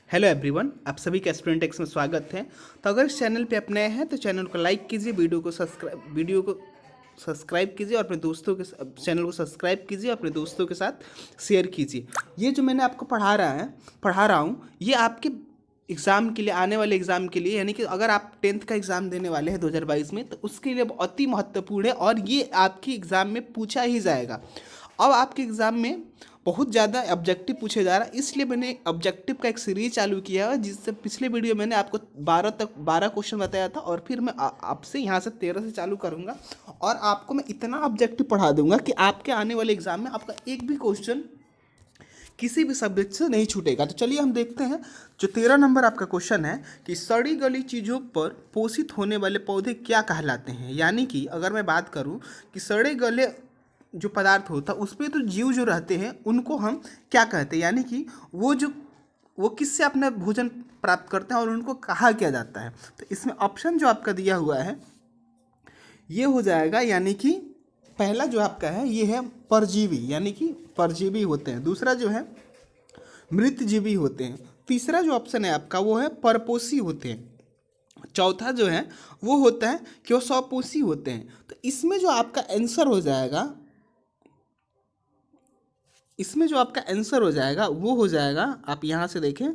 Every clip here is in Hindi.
हेलो एवरीवन, आप सभी का स्टूडेंट एक्स में स्वागत है। तो अगर इस चैनल पे आप नए हैं तो चैनल को लाइक कीजिए, वीडियो को सब्सक्राइब कीजिए और अपने दोस्तों के चैनल को सब्सक्राइब कीजिए और अपने दोस्तों के साथ शेयर कीजिए। ये जो मैंने आपको पढ़ा रहा हूँ ये आपके एग्ज़ाम के लिए, आने वाले एग्ज़ाम के लिए, यानी कि अगर आप 10th का एग्ज़ाम देने वाले हैं 2022 में, तो उसके लिए बहुत ही महत्वपूर्ण है और ये आपके एग्ज़ाम में पूछा ही जाएगा। अब आपके एग्ज़ाम में बहुत ज़्यादा ऑब्जेक्टिव पूछे जा रहा है, इसलिए मैंने ऑब्जेक्टिव का एक सीरीज चालू किया है, जिससे पिछले वीडियो मैंने आपको 12 क्वेश्चन बताया था और फिर मैं आपसे यहाँ से 13 से चालू करूँगा और आपको मैं इतना ऑब्जेक्टिव पढ़ा दूंगा कि आपके आने वाले एग्ज़ाम में आपका एक भी क्वेश्चन किसी भी सब्जेक्ट से नहीं छूटेगा। तो चलिए हम देखते हैं। जो 13 नंबर आपका क्वेश्चन है कि सड़ी गली चीज़ों पर पोषित होने वाले पौधे क्या कहलाते हैं। यानी कि अगर मैं बात करूं कि सड़े गले जो पदार्थ होता है उसमें तो जीव जो रहते हैं उनको हम क्या कहते हैं, यानी कि वो किससे अपना भोजन प्राप्त करते हैं और उनको कहा क्या जाता है। तो इसमें ऑप्शन जो आपका दिया हुआ है ये हो जाएगा, यानी कि पहला जो आपका है ये है परजीवी, यानी कि परजीवी होते हैं। दूसरा जो है मृतजीवी होते हैं। तीसरा जो ऑप्शन है आपका वो है परपोषी होते हैं। चौथा जो है वो होता है कि वो स्वपोषी होते हैं। तो इसमें जो आपका आंसर हो जाएगा, वो हो जाएगा, आप यहाँ से देखें,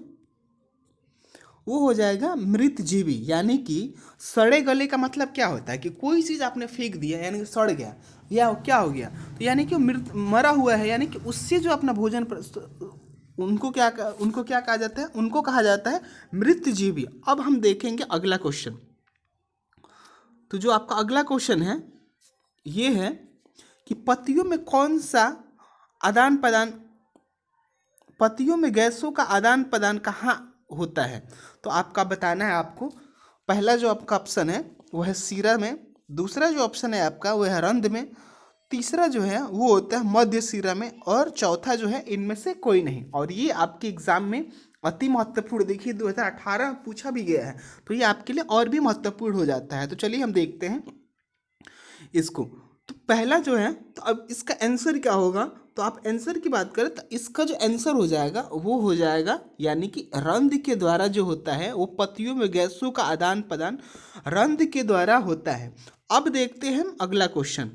वो हो जाएगा मृतजीवी। यानी कि सड़े गले का मतलब क्या होता है कि कोई चीज़ आपने फेंक दिया यानी कि सड़ गया या क्या हो गया, तो यानी कि वो मरा हुआ है, यानी कि उससे जो अपना भोजन उनको क्या कहा जाता है, उनको कहा जाता है मृतजीवी। अब हम देखेंगे अगला क्वेश्चन। तो जो आपका अगला क्वेश्चन है ये है कि पतियों में गैसों का आदान प्रदान कहाँ होता है। तो आपका बताना है आपको। पहला जो आपका ऑप्शन है वो है सीरा में। दूसरा जो ऑप्शन है आपका वो है रंध्र में। तीसरा जो है वो होता है मध्य सिरा में और चौथा जो है इनमें से कोई नहीं। और ये आपके एग्जाम में अति महत्वपूर्ण, देखिए 2018 पूछा भी गया है, तो ये आपके लिए और भी महत्वपूर्ण हो जाता है। तो चलिए हम देखते हैं इसको। तो पहला जो है, तो अब इसका आंसर क्या होगा, तो आप आंसर की बात करें तो इसका जो आंसर हो जाएगा वो हो जाएगा, यानी कि रंध्र के द्वारा जो होता है वो पतियों में गैसों का आदान प्रदान रंध्र के द्वारा होता है। अब देखते हैं हम अगला क्वेश्चन।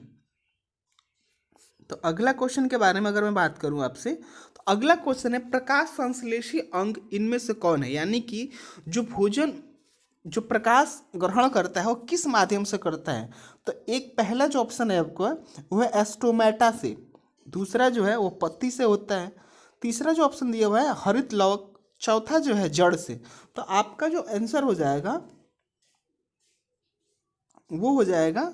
तो अगला क्वेश्चन के बारे में अगर मैं बात करूं आपसे, तो अगला क्वेश्चन है प्रकाश संश्लेषी अंग इनमें से कौन है। यानी कि जो प्रकाश ग्रहण करता है वो किस माध्यम से करता है। तो एक पहला जो ऑप्शन है आपको वो है एस्टोमेटा से। दूसरा जो है वो पत्ती से होता है। तीसरा जो ऑप्शन दिया हुआ है हरित लवक। चौथा जो है जड़ से। तो आपका जो आंसर हो जाएगा वो हो जाएगा,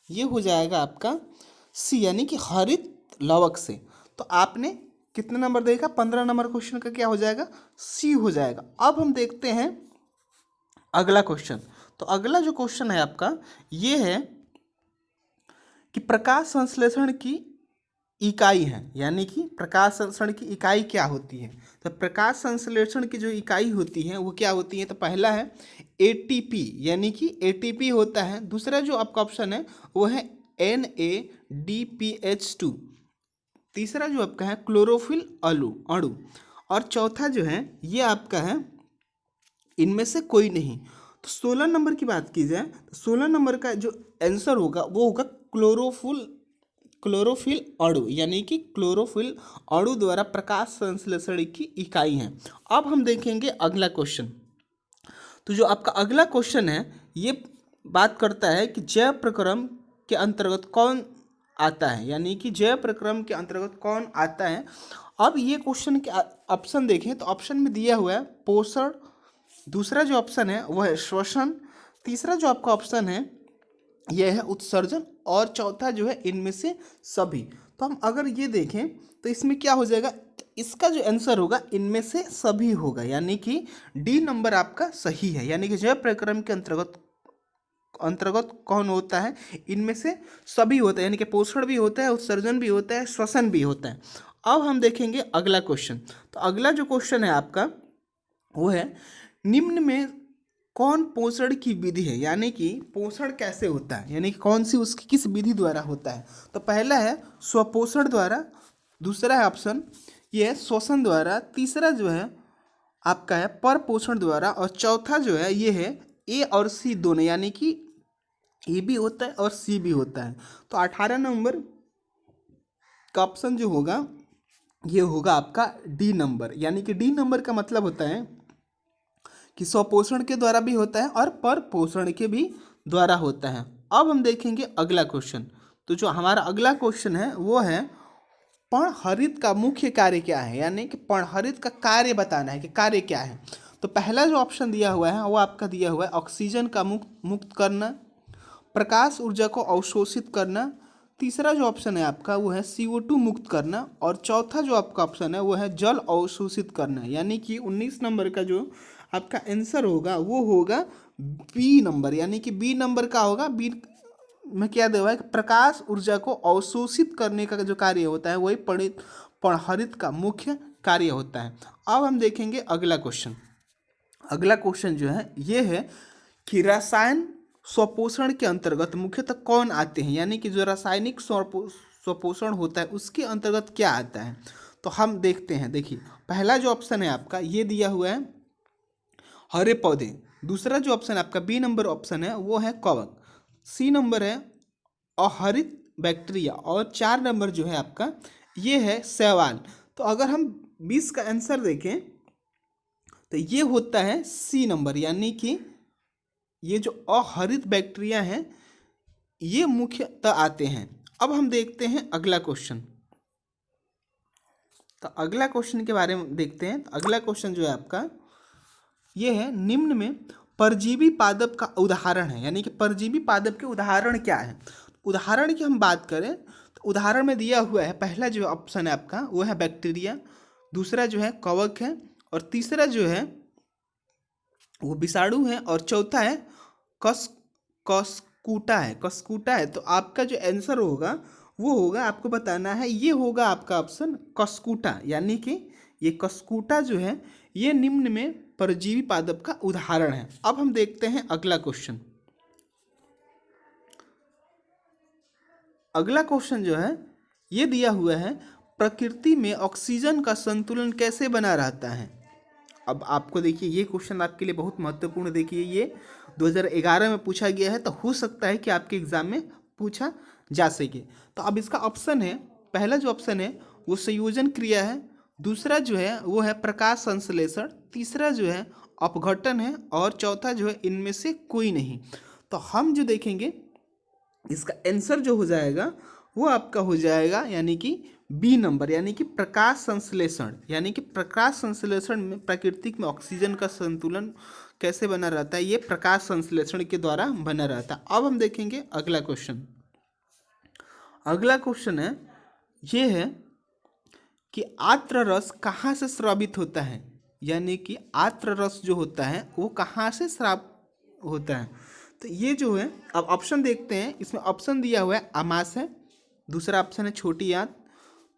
ये हो जाएगा आपका सी, यानी कि हरित लवक से। तो आपने कितने नंबर देखा, 15 नंबर क्वेश्चन का क्या हो जाएगा, सी हो जाएगा। अब हम देखते हैं अगला क्वेश्चन। तो अगला जो क्वेश्चन है आपका ये है कि प्रकाश संश्लेषण की इकाई है, यानी कि प्रकाश संश्लेषण की इकाई क्या होती है। तो प्रकाश संश्लेषण की जो इकाई होती है वो क्या होती है। तो पहला है एटीपी, यानी कि एटीपी होता है। दूसरा जो आपका ऑप्शन है वो है NADPH2। तीसरा जो आपका है क्लोरोफिल अणु। और चौथा जो है ये आपका है इनमें से कोई नहीं। तो 16 नंबर की बात की जाए तो 16 नंबर का जो आंसर होगा वो होगा क्लोरोफिल अणु, यानी कि क्लोरोफिल अणु द्वारा प्रकाश संश्लेषण की इकाई है। अब हम देखेंगे अगला क्वेश्चन। तो जो आपका अगला क्वेश्चन है ये बात करता है कि जैव प्रक्रम के अंतर्गत कौन आता है, यानी कि जैव प्रक्रम के अंतर्गत कौन आता है। अब ये क्वेश्चन के ऑप्शन देखें तो ऑप्शन में दिया हुआ है पोषण। दूसरा जो ऑप्शन है वो है श्वसन। तीसरा जो आपका ऑप्शन है यह है उत्सर्जन और चौथा जो है इनमें से सभी। तो हम अगर ये देखें तो इसमें क्या हो जाएगा, इसका जो आंसर होगा इनमें से सभी होगा, यानी कि डी नंबर आपका सही है। यानी कि जैव प्रक्रम के अंतर्गत कौन होता है, इनमें से सभी होता है, यानी कि पोषण भी होता है, उत्सर्जन भी होता है, श्वसन भी होता है। अब हम देखेंगे अगला क्वेश्चन। तो अगला जो क्वेश्चन है आपका वो है निम्न में कौन पोषण की विधि है, यानी कि पोषण कैसे होता है, यानी कि कौन सी उसकी किस विधि द्वारा होता है। तो पहला है स्वपोषण द्वारा, दूसरा है ऑप्शन ये है श्वसन द्वारा, तीसरा जो है आपका है पर पोषण द्वारा, और चौथा जो है ये है ए और सी दोनों, यानी कि ए भी होता है और सी भी होता है। तो 18 नंबर का ऑप्शन जो होगा ये होगा आपका डी नंबर, यानी कि डी नंबर का मतलब होता है कि स्वपोषण के द्वारा भी होता है और पर पोषण के भी द्वारा होता है। अब हम देखेंगे अगला क्वेश्चन। तो जो हमारा अगला क्वेश्चन है वो है पर्णहरित का मुख्य कार्य क्या है, यानी कि पर्णहरित का कार्य बताना है कि कार्य क्या है। तो पहला जो ऑप्शन दिया हुआ है वो आपका दिया हुआ है ऑक्सीजन का मुक्त करना, प्रकाश ऊर्जा को अवशोषित करना, तीसरा जो ऑप्शन है आपका वो है CO2 मुक्त करना, और चौथा जो आपका ऑप्शन है वो है जल अवशोषित करना। यानी कि 19 नंबर का जो आपका आंसर होगा वो होगा बी नंबर, यानी कि बी नंबर का होगा। बी में क्या दिया हुआ है कि प्रकाश ऊर्जा को अवशोषित करने का जो कार्य होता है वही पर्णहरित का मुख्य कार्य होता है। अब हम देखेंगे अगला क्वेश्चन। अगला क्वेश्चन जो है ये है कि रसायन स्वपोषण के अंतर्गत मुख्यतः कौन आते हैं, यानी कि जो रासायनिक स्वपोषण होता है उसके अंतर्गत क्या आता है। तो हम देखते हैं, देखिए पहला जो ऑप्शन है आपका ये दिया हुआ है हरे पौधे, दूसरा जो ऑप्शन है आपका बी नंबर ऑप्शन है वो है कवक, सी नंबर है अहरित बैक्टीरिया, और 4 नंबर जो है आपका ये है शैवाल। तो अगर हम 20 का आंसर देखें तो ये होता है सी नंबर, यानी कि ये जो अहरित बैक्टीरिया हैं ये मुख्यतः आते हैं। अब हम देखते हैं अगला क्वेश्चन। तो अगला क्वेश्चन के बारे में देखते हैं। तो अगला क्वेश्चन जो है आपका ये है निम्न में परजीवी पादप का उदाहरण है, यानी कि परजीवी पादप के उदाहरण क्या है। उदाहरण की हम बात करें तो उदाहरण में दिया हुआ है पहला जो ऑप्शन है आपका वो है बैक्टीरिया, दूसरा जो है कवक है, और तीसरा जो है वो विषाणु है, और चौथा है कस्कूटा है। तो आपका जो आंसर होगा वो होगा, आपको बताना है, ये होगा आपका ऑप्शन कस्कूटा, यानी कि ये कस्कूटा जो है ये निम्न में परजीवी पादप का उदाहरण है। अब हम देखते हैं अगला क्वेश्चन। अगला क्वेश्चन जो है ये दिया हुआ है प्रकृति में ऑक्सीजन का संतुलन कैसे बना रहता है। अब आपको देखिए ये क्वेश्चन आपके लिए बहुत महत्वपूर्ण, देखिए ये 2011 में पूछा गया है, तो हो सकता है कि आपके एग्जाम में पूछा जा सके। तो अब इसका ऑप्शन है, पहला जो ऑप्शन है वो संयोजन क्रिया है, दूसरा जो है वो है प्रकाश संश्लेषण, तीसरा जो है अपघटन है, और चौथा जो है इनमें से कोई नहीं। तो हम जो देखेंगे इसका आंसर जो हो जाएगा वो आपका हो जाएगा यानी कि बी नंबर, यानी कि प्रकाश संश्लेषण। यानी कि प्रकाश संश्लेषण में प्राकृतिक में ऑक्सीजन का संतुलन कैसे बना रहता है, ये प्रकाश संश्लेषण के द्वारा बना रहता है। अब हम देखेंगे अगला क्वेश्चन। अगला क्वेश्चन है ये है कि आर्द्र रस कहाँ से स्रावित होता है, यानी कि आर्द्र रस जो होता है वो कहाँ से स्राव होता है। तो ये जो है अब ऑप्शन देखते हैं, इसमें ऑप्शन दिया हुआ है आमाशय, दूसरा ऑप्शन है छोटी आंत,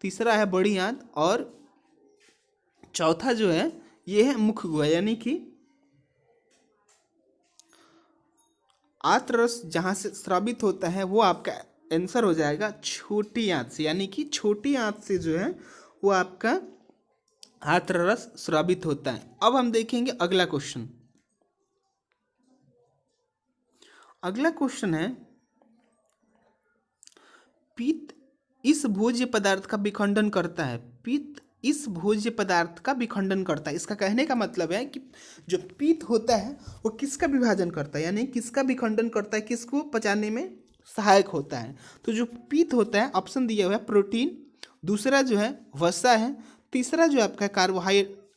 तीसरा है बड़ी आंत, और चौथा जो है ये है मुख्य गुहा। यानी कि आर्द्र रस जहाँ से स्रावित होता है वो आपका आंसर हो जाएगा छोटी आंत से, यानी कि छोटी आंत से जो है वो आपका आर्द्र रस स्रावित होता है। अब हम देखेंगे अगला क्वेश्चन। अगला क्वेश्चन है पित्त इस भोज्य पदार्थ का विखंडन करता है। पित्त इस भोज्य पदार्थ का विखंडन करता है, इसका कहने का मतलब है कि जो पित्त होता है वो किसका विभाजन करता है, यानी किसका विखंडन करता है, किसको पचाने में सहायक होता है। तो जो पित्त होता है ऑप्शन दिया हुआ है प्रोटीन, दूसरा जो है वसा है, तीसरा जो आपका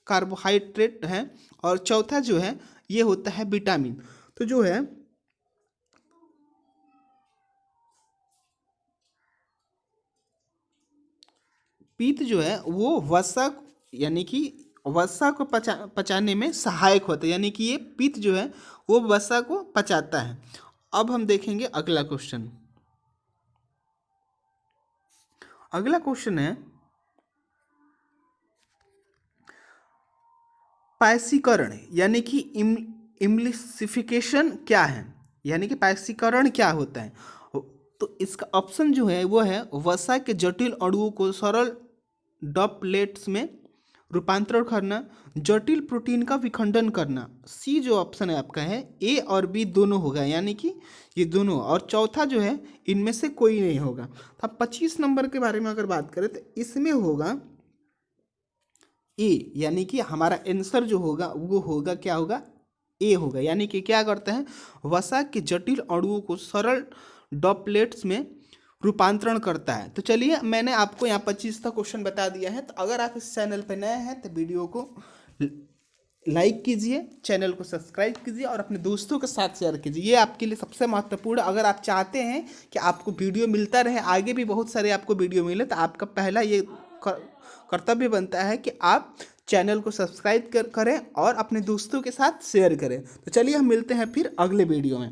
कार्बोहाइड्रेट है, और चौथा जो है ये होता है विटामिन। तो जो है पित्त जो है वो वसा, यानी कि वसा को पचाने में सहायक होता है, यानी कि ये पित्त जो है वो वसा को पचाता है। अब हम देखेंगे अगला क्वेश्चन। अगला क्वेश्चन है पायसीकरण, यानी कि इम्प्लिसिफिकेशन क्या है, यानी कि पायसीकरण क्या होता है। तो इसका ऑप्शन जो है वो है वसा के जटिल अणुओं को सरल डॉपलेट्स में रूपांतरण करना, जटिल प्रोटीन का विखंडन करना। सी जो ऑप्शन है आपका है, ए और बी दोनों होगा, यानी कि ये दोनों, और चौथा जो है इनमें से कोई नहीं होगा। तो अब 25 नंबर के बारे में अगर बात करें तो इसमें होगा ए, यानी कि हमारा आंसर जो होगा वो होगा, क्या होगा, ए होगा। यानी कि क्या करते हैं, वसा के जटिल अणुओं को सरल डॉपलेट्स में रूपांतरण करता है। तो चलिए मैंने आपको यहाँ 25 का क्वेश्चन बता दिया है। तो अगर आप इस चैनल पर नए हैं तो वीडियो को लाइक कीजिए, चैनल को सब्सक्राइब कीजिए और अपने दोस्तों के साथ शेयर कीजिए। ये आपके लिए सबसे महत्वपूर्ण है। अगर आप चाहते हैं कि आपको वीडियो मिलता रहे, आगे भी बहुत सारे आपको वीडियो मिले, तो आपका पहला ये कर्तव्य बनता है कि आप चैनल को सब्सक्राइब करें और अपने दोस्तों के साथ शेयर करें। तो चलिए हम मिलते हैं फिर अगले वीडियो में।